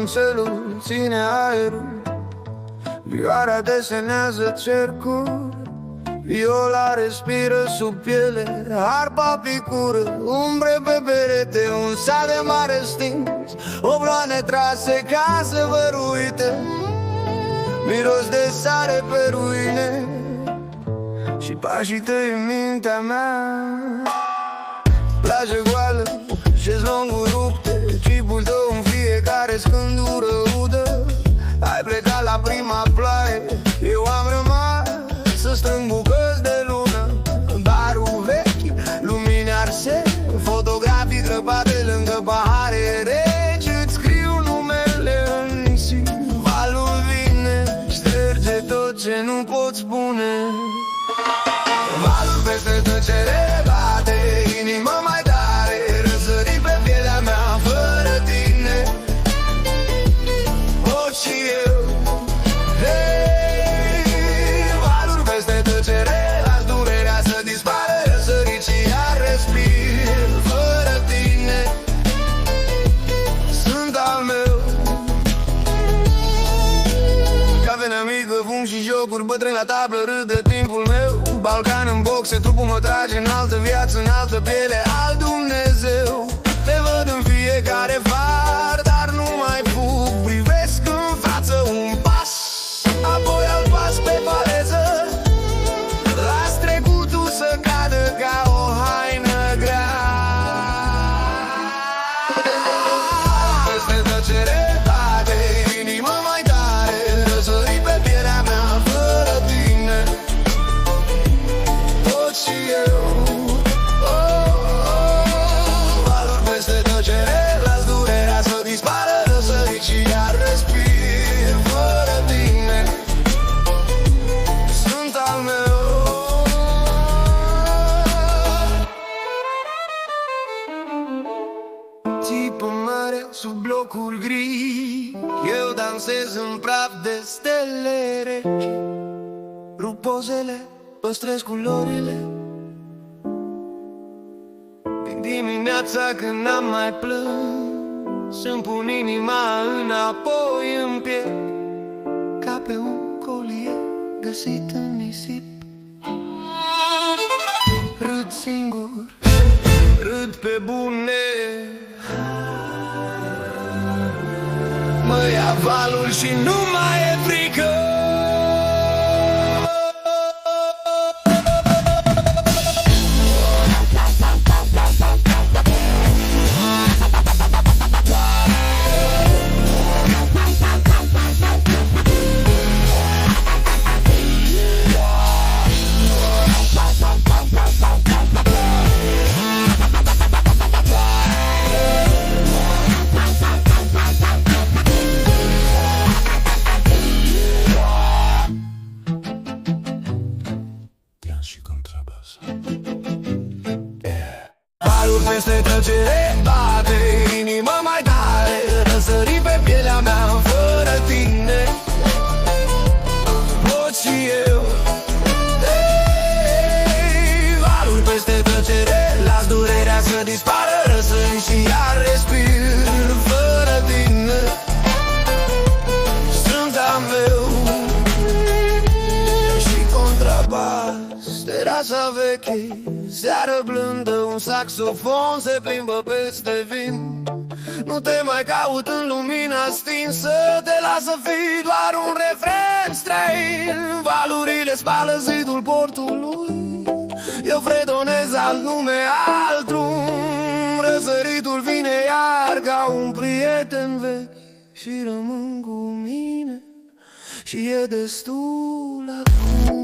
violoncelul ține aerul, vioara desenează cercuri, viola respiră sub piele, arpa picură, umbre pe perete, un sat de mare stins, obloane trase ca să văruite, miros de sare pe ruine și pașii tăi în mintea mea. Plajă goală, șezlonguri rupte, chipul tău în fiecare scândură udă. Ai plecat la prima ploaie, eu am rămas să strâng bucăți de lună. Barul vechi, lumini arse, fotografii crăpate lângă pahare reci. Îți scriu numele în nisip, valul vine, șterge tot ce nu pot spune. Valul peste tăcere bate, inima mai tare, răsări pe pielea mea fără tine. Pot și eu, hey, valuri peste tăcere, las durerea să dispară, răsări și iar respir. Fără tine sunt al meu. Cafenea mică, fum și jocuri, bătrâni la tablă, râd de timpul meu. Balcan în boxe, trupul mă trage în altă viață, în altă piele, alt Dumnezeu. Te văd în fiecare far, dar nu mai fug. Privesc în față un pas, apoi alt pas pe paleză. Las trecutul să cadă ca o haină grea. Peste tăcere bate, inima mai tare, răsări pe pielea mea fără tine. Pot și eu, valuri peste tăcere, las durerea să dispară, răsări și iar respir. Fără tine sunt al meu. Țipă marea sub blocuri gri, eu dansez în praf de stele reci. Rup pozele, păstrez culorile din dimineața când n-am mai plâns. Îmi pun inima înapoi în piept, ca pe un colie găsit în nisip. Râd singur, râd pe bune, mă ia valul și nu mai e frică. Valuri peste tăcere bate, inima mai tare, răsări pe pielea mea fără tine. Pot și eu, hey, valuri peste tăcere, las durerea să dispară, răsări și iar respir. Fără tine sunt al meu. Și contrabas, terasa veche, seară blândă, un saxofon se plimbă peste vin. Nu te mai caut în lumina stinsă, te las să fii doar un refren străin. Valurile spală zidul portului, eu fredonez alt nume, alt drum. Răsăritul vine iar ca un prieten vechi și rămân cu mine și e destul acum.